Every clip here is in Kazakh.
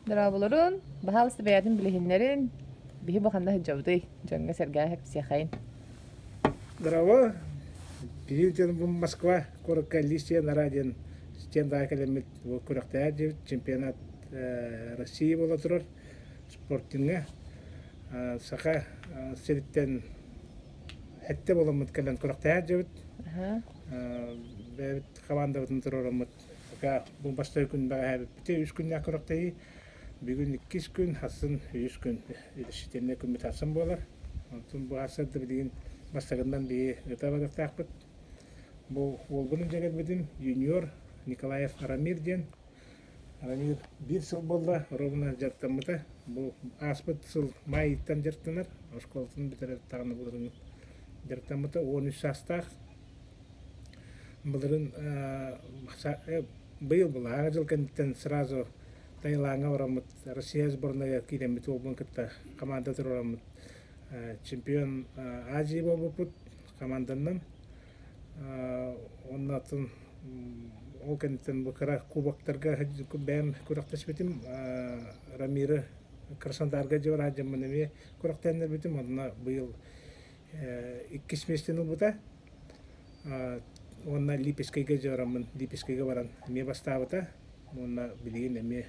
Darabuların bahalısı beyadın bilehinlerin bihi bakanda hıcavdı. Jonga sergaya hep siyahayın. Здорово. Перейдем в Москва, коротко листья на радио. Стенда академик в Курахтаде, чемпионат России была турар спортинга. Саха сериттен хәтте боламыт калан Курахтаде. Бәбит команда бутын турарамыт. Саха бу баштай күн бага бите 3 күн Курахтаи. Бүгүн 2 күн, хасын 3 күн. Илештерне күн битасын болар. Антон бу асырды билген бастагындан бии ытабадык такпыт. Бу олбунун жагат бедин юниор Николаев Рамир ден. Рамир 1 жыл болду, ровно жартамыта. Бу аспыт жыл майыттан жартынар. Школтун битере тагына буларын жартамыта 13 жастак. Буларын быйыл бул ага жыл кенттен сразу Таиландга барамыт. Россия сборная кидемит олбун кытта команда турамыт. Чемпион Азии болбупут команданан. Оннатын ол кенттен букара кубоктарга бәм куракташ битим Рамиры Краснодарга жора жамманеме курактандар битим онна быйыл 2 месяцтен бута. Онна Липецкайга жорамын, Липецкайга баран ме бастабыта. Онна билген эме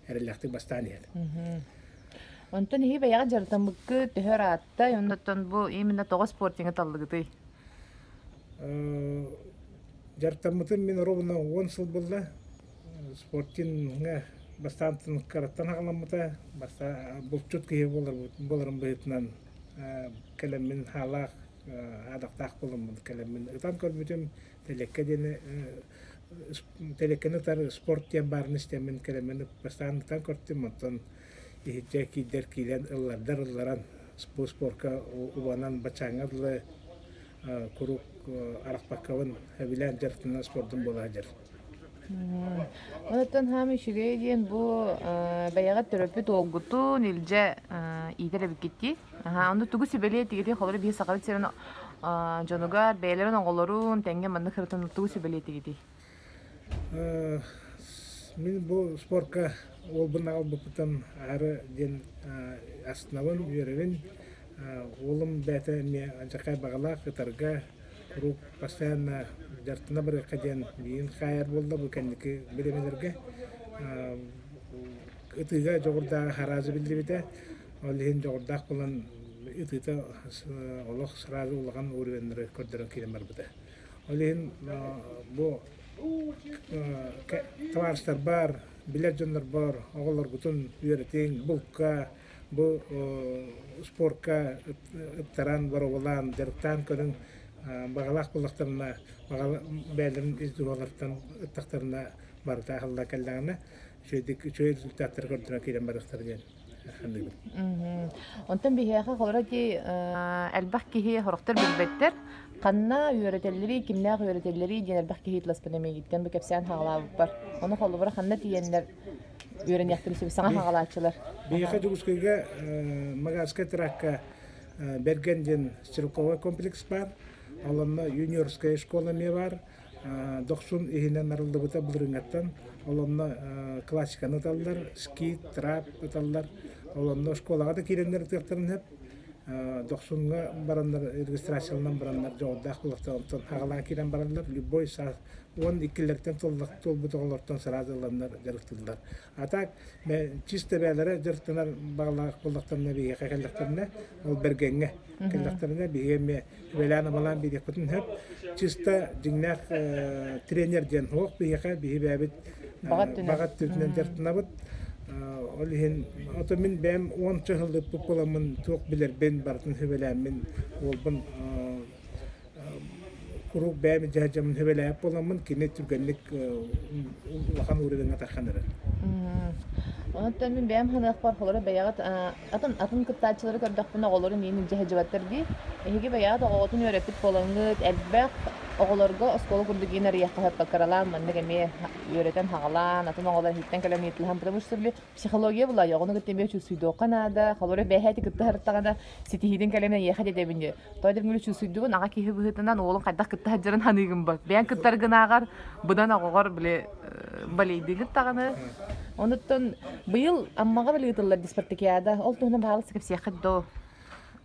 эрелякты бастаният. Онтон хи баяга жартамыккы төһөр атта, оннотон бу именно тогы спортинга таллыгыты. Жартамытын мен ровно 10 жыл болды. Спортинга бастантын караттан агаламыта, баста булчут кие боларым быйтынан келемин халак адактак болумун келемин. Ытан көрбүтүм телеккедени телеккени тар спорт тем барын истемин келемин бастантан көртүм онтон ihte kider kilen ıllardan spor ubanan bacağınla kuruk arakpakavın bilen jartına sportun bolajar. Ondan hem şireyden bu bayağı terapi dolgutu nilce idare bitti. Onda tugu sibeli tigeti xaları bir sakarat serin jonugar beylerin oğulların tenge mandı kırıtın tugu sibeli tigeti. Min bu sporka olbun albuptan arı den asnavın yörevin olum bete me ancakay bağla kıtarga kurup pastanna jartına bir kajen biyin kayar bolda bu kendiki bilemelerge ıtıga jogurda harazı bildiribite olihin jogurda kulan ıtıta olaq sırazı olağan uğruvenleri körderen kilemar bide olihin bu tavarışlar bar, bilejonlar bar, oğullar bütün üretin, bulka, bu sporka, ıttaran var olan, derktan körün bağalak bulaklarına, beylerin izduvalardan ıttaklarına barıta halda kellağına, şöyle rezultatları gördüğüne kilen barıqtar diyen. Ondan bir hiyaka xolra ki elbaq ki horoktar bilbettir. Qanna öğretilleri, kimler öğretilleri diyen elbaq ki hitlas benemeye gitten bu kepsen hağla var. Onu xollu bara qanna diyenler öğren yaxtırısı sana hağla açılır. Bir hiyaka juguskayga magaska trakka Bergen'den Sirkova kompleks var. Alanda juniorskaya şkola me var. 90 ihinen arıldı buta bulurungattan. Alanda klassikanı atallar, ski, trap atallar. Alanda şkolaga da kirenler tırtırın hep. 90'ga baranlar registrasyondan baranlar jogda kulaktan hagalan kiren baranlar любой саат 12'lerden tolbutoğlardan sıradılanlar jarıktılar. Atak me çiste belere jarıktılar bağla kulaktan ne bir kakallaklarına ol bergenge kakallaklarına bir me velana balan bir yakıtın hep çiste dinnak trener den hoq bir yaka bir babet bagat türünden jarıktına bud olihin otomin bem 10 yıldır populamın çok bilir ben bartın hüvelemin olbun kuru bem cahacamın hüveleyap olamın kine türgenlik lakan uğradan atakhanır. Ondan min bem hana akbar xolra bayagat atın kıttaçıları gördük buna oğulların yeni cahacabatlar di. Hege bayagat oğutun öğretip bolanıt elbaq оголорго оскола курдугина рияхка хаппа каралан манныга ме үйрөтен хагалан атын оголар хиттен калан нитлхан потому что били психология була ягону гытеме чусуйдо канада халоре бехати кытта хартагана ситихидин калемне яхаде дебинде тойдер мүлү чусуйдугун ага кихи быхытынан оолун кайдак кытта хаджарын ханыгын бар бян кыттаргынагар быдан огогор биле балейдигит таганы онуттан быйыл аммага биле гытыллар диспартакиада ол туна багылсы кепсияхаддо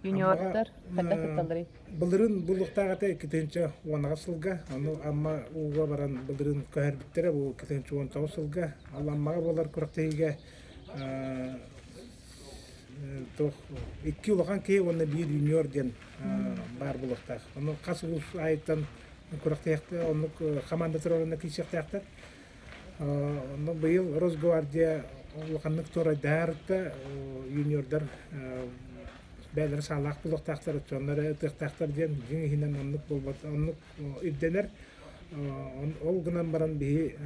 юниордар кайдак кытталары Былырын булуктагата кетенче онага сылга, аны амма уга баран былырын көһәрбиттере бу кетенче 10 сылга, алламмага болар күрәктеге тох 2 улган ке онна бир юниор ден бар булуктак. Аны касыл айттан күрәктекте аны команда турында кичектектер. Аны быйыл Росгвардия улганнык тора дарта юниордар бәлер салах булуктактар чоннары тактар ден жиңинен онлук болбот онлук идденер ол гынан баран би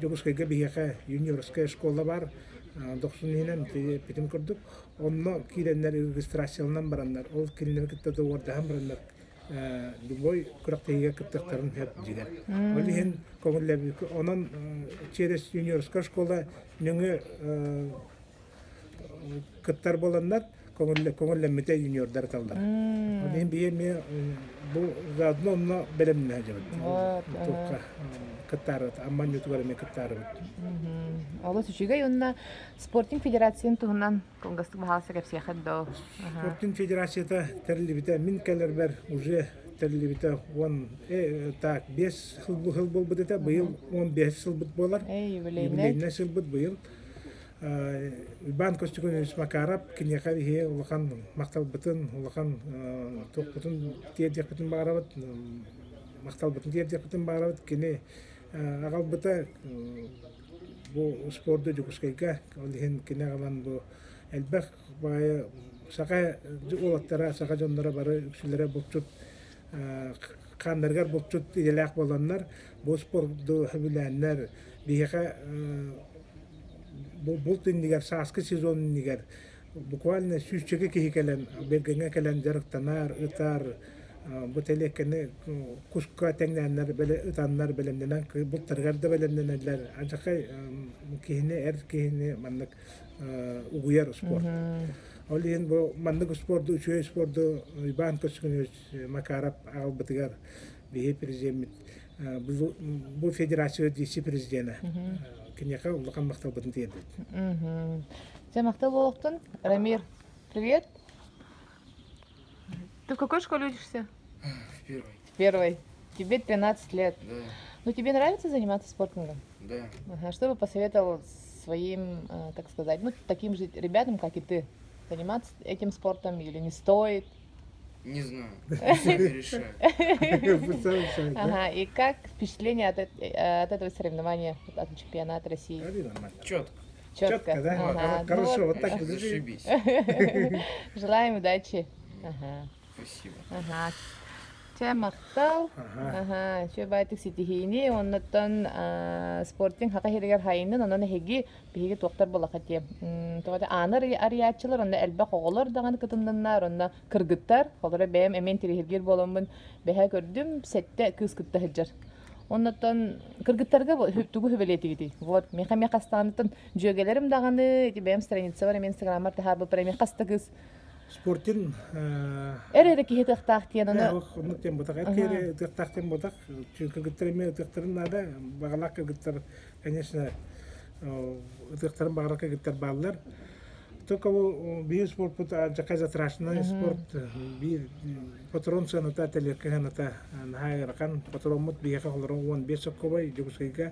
жогускайга бияка юниорская школа бар 90-нен питим көрдүк онно киреннер регистрацияланан барандар ол киреннер китте ордахан барандар любой күрәктеге кыттыктарын хеп жигер ол ген көңүлләби онон через юниорская школа нөңө кыттар боландар көңілләммете юниордар талдар. Мен бие бұл заодно белемне жабыт. Туққа кыттары, амман ютугарыме кыттары бұд. Олы сүшіге онна спортинг федерациян туғынан конгастық бағалысы кәпсияқад до. Спортинг федерацияда тәрілі біті, min кәлер бәр уже тәрілі біті 5 хыл бол бұд еті, бұйыл 15 хыл бұд болар. Юбилейне хыл бұд бұйыл. Бан Костюкович Макарап, киньяка вихе, улахан мақтал бытын, улахан тоқ бытын, тиедек бытын бағарабыт, мақтал бытын, тиедек бытын бағарабыт, кене ағал быта бұл спорды жүгіскайға, олихен кене ағалан бұл әлбәқ бағайы сақа олаттара, сақа жонлара бары үксілері бұлтшыт, қандарғар бұлтшыт еделәқ боланлар, бұл спорды хүбіләнлер, бейеқа бұл тіндігер, сасқы сезонындігер, буквально сүйшчеге кейкелен, бергенге келен жарықтанар, ұтар, бұл тәлеккені құшқа тәңнәнлер, ұтанлар білімденен, бұл тұрғарды білімденелер, ажақай кейіне, әр кейіне маңдық ұғыяр спорт. Ол ең бұл маңдық спорты, үшөй спорты, Ибан Костюкович Макарап ағыл бұтығар бейе президент, бұл федерация дейсі президенті. Киньяка улахан мақтал бытын тиедет. Ты мақтал болуқтын? Рамир, привет. Ты в какой школе учишься? В первой. В первой. Тебе 13 лет. Да. Ну тебе нравится заниматься спортингом? Да. Ага. Что бы посоветовал своим, так сказать, ну таким же ребятам, как и ты, заниматься этим спортом или не стоит? Не знаю. Сами решаю. Ага. И как впечатление от этого соревнования, от чемпионата России? Четко. Четко, да? Ага. Хорошо, вот так Зашибись. Желаем удачи. Ага. Спасибо. Ага. Че мақтал. Ага. Че байтық сетихини, оннаттан спортинг хақа херегер хайынын, онын хеги бейге тоқтар бола қатем. Тоғады аныр ариятчылар, онна әлбә қоғылар даған кытындынлар, онна кыргыттар, қолары бәйім әмен терехергер боламын, бәйі көрдім, сәтті күз кытты хыджар. Оннаттан кыргыттарға түгі хүбелеті кеті. Вот, меха мехастанытын жөгелерім дағаны, бәйім страница бар, мен инстаграмар тахар бұл пәрі мехасты кыз. Спортин Әрі кихе тықтақ тиен оны? Оны тем бұтақ, әркері тықтақ тем бұтақ, кіргіттеріме тықтырын ады, бағалақ кіргіттер, конечно, тықтырын бағалақ кіргіттер бағалар. Только бейін спорт бұта жақай затрашына спорт, бейін патрон сығаныта, тәлеркіғаныта, нағайырқан, патрон мұт бейіға қолырын 15 соққобай, жүгісайға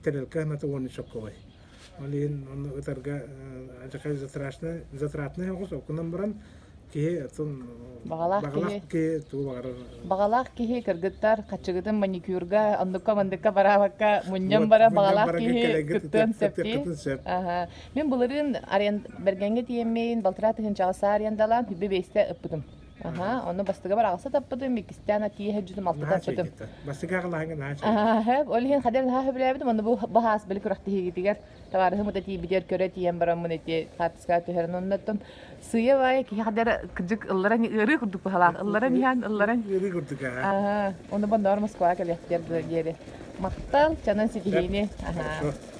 тәлеркіғаныта 13 соққобай. Олин он утарга ажакай затратны хогус окунан баран ки тун багалак ки ту багар багалак ки кыргыттар качыгытын маникюрга андыкка мандыкка барабакка муньям бара багалак ки кыттын септи. Ага. Мен буларын арен бергенге тиеммейин балтыраты хин чагаса арендалан хүбе бейсте ыппытым. Ага, onu bastıga var ağsa tapıdım ikistana tiye hücum altı tapıdım. Basıga lahangın haçı. Hep olihin kader ha hübleyedim onu bu bahas belik rahti higidiger. Tavarı hımı da tiye bider köre tiyen baramın eti katıska tüherin onnattım. Suya vay ki kader kıcık ıllara ni ırı kurduk bu halak. Illara nihan ıllara. Yürü kurduk ha. Aha, onu bandar Moskva'ya gelip geri. Maktal canan sitihini. Aha. Хорошо.